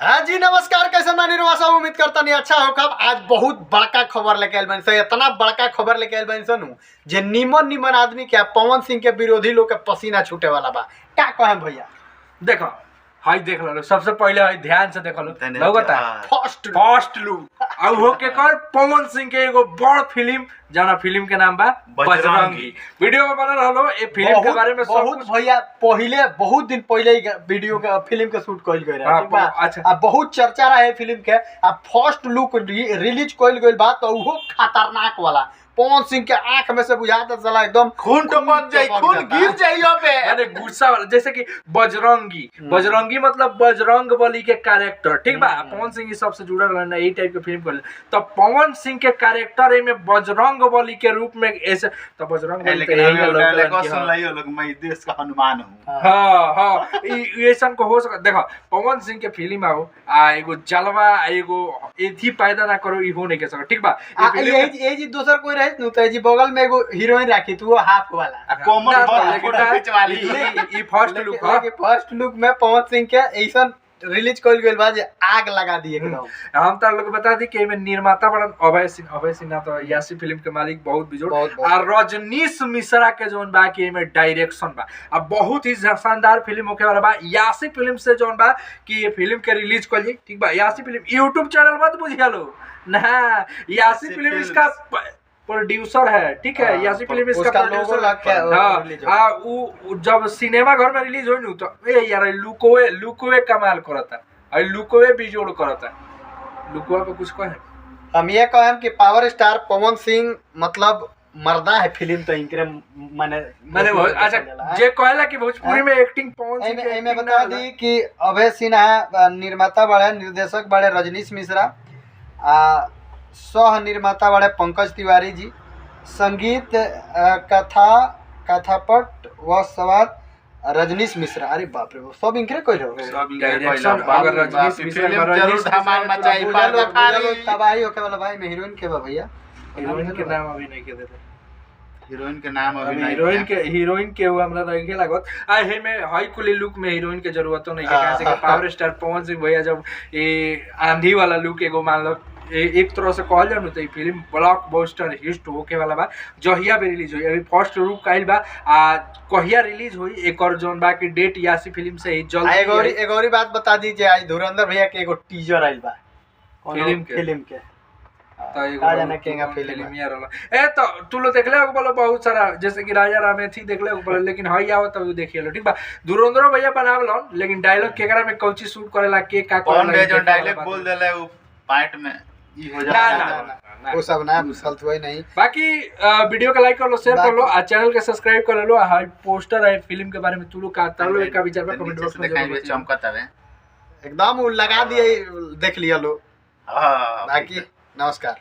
हाँ जी नमस्कार, कैसे मैं निर्वासा उम्मीद करता नहीं अच्छा हो। कब आज बहुत बड़का खबर लेके आयल बनी सन, इतना बड़का खबर लेके आयल बनी सन जे निमन निमन आदमी के पवन सिंह के विरोधी लोग के पसीना छूटे वाला बा। क्या कहें भैया? देखो हाई देख लो, सबसे पहले हाई ध्यान से देख लो, लगता फर्स्ट लुक अब हो के कर पवन सिंह के एगो बड़ फिल्म जाना फिल्म के नाम बा बजरंगी। वीडियो में बना रहलो ए फिल्म के बारे में बहुत भैया पहले बहुत दिन पहले ही वीडियो के फिल्म के शूट कइल गइल रहा, ठीक बा। अच्छा आ बहुत चर्चा रहे फिल्म के। आ फर्स्ट लुक रिलीज कइल गइल बा तो वो खतरनाक वाला पवन सिंह के आंख में से बुझाता चला एकदम खून टपक जाए, खून गिर जाइयो पे। अरे गुस्सा वाला, जैसे कि बजरंगी मतलब बजरंग बली के कैरेक्टर, ठीक बा। पवन सिंह इस सबसे जुड़ल रहना यही टाइप के फिल्म कर तो पवन सिंह के कैरेक्टर में बजरंग बली के रूप में ऐसे तो बजरंग बली लेकिन सुन लियो लोग, मैं देश का हनुमान हूं। हां ऐसा को हो सका। देखो पवन सिंह के फिल्म आओ आ एगो जलवा एगो एथी पैदा ना करो, ई हो नहीं के सका, ठीक बा। ये जी दोसर कोई रहे नु तो जी बगल में एगो हीरोइन राखी तू, वो हाफ वाला कॉमन फोटो खिंचवाली। ई फर्स्ट लुक में पवन सिंह के ऐसा रिलीज कइल गइल बा जे आग लगा दी एकदम। हम तार लोग बता दी कि एमे निर्माता बड़न अभय सिन्हा तो यासी फिल्म के मालिक बहुत बिजोड़ और रजनीश मिश्रा के जोन बा कि एमे डायरेक्शन बा। अब बहुत ही शानदार फिल्म होके वाला बा। यासी फिल्म से जोन बा कि ये फिल्म के रिलीज कइल जी, ठीक बा। यासी फिल्म YouTube चैनल मत बुझिया लो ना, यासी फिल्म इसका प्रोड्यूसर है, ठीक है। यासी फिल्म इसका प्रोड्यूसर हां वो जब सिनेमा घर में रिलीज होई नु तो ए यार लुकोवे कमाल करता है, लुकोवे बिजोड़ करता है। लुकोवा पे कुछ कहे हम ये कहें कि पावर स्टार पवन सिंह मतलब मर्दा है फिल्म तो इनके माने अच्छा जे कहला कि भोजपुरी में एक्टिंग पवन सिंह के मैं बता दी कि अभय सिन्हा निर्माता बड़े, निर्देशक बड़े रजनीश मिश्रा, सह निर्माता बड़े पंकज तिवारी जी, संगीत कथापट व संवाद रजनीश मिश्रा। अरे बाप रे, सब इनके कोई रहो डायरेक्शन अगर रजनीश मिश्रा जरूर धमाल मचाई तबाही होके वाला। भाई में हीरोइन के बा भैया, हीरोइन के नाम अभी नहीं के देते। हीरोइन के नाम अभी हीरोइन के हुआ हमरा रखे लागत आ हे में हाई कुली लुक में हीरोइन के जरूरत नहीं है, कैसे कि पावर स्टार पवन सिंह भैया जब ये आंधी वाला लुक एगो मान लो एक तरह से कहल जानु तो फिल्म ब्लॉकबस्टर हिट होके वाला बा। जहिया भी रिलीज होई, अभी फर्स्ट लुक आइल बा आ कहिया रिलीज होई एक और जोन बा की डेट यासी फिल्म से ही जल्दी। एक और बात बता दीजिए, आज धुरंधर भैया के एगो टीजर आइल बा फिल्म के तो जाना केगा फिल्म यार वाला ए तो तू लो देखले हो बोलो बहुत सारा, जैसे कि राजा रामेथी देखले हो बोलो, लेकिन हई आओ तब देखिए लो, ठीक बा। धुरंधर भैया बनावलो, लेकिन डायलॉग केकरा में कौची शूट करेला के का कौन बे जो डायलॉग बोल देले वो पॉइंट में ई हो ना वो सब ना गलत हुआ नहीं। बाकी वीडियो का लाइक कर लो, शेयर कर लो और चैनल के सब्सक्राइब कर लो। हाई पोस्टर है फिल्म के बारे में तू लोग का तालो का विचार में कमेंट बॉक्स में जरूर चमकत हवे एकदम लगा दिए, देख लिया लो। हां बाकी नमस्कार।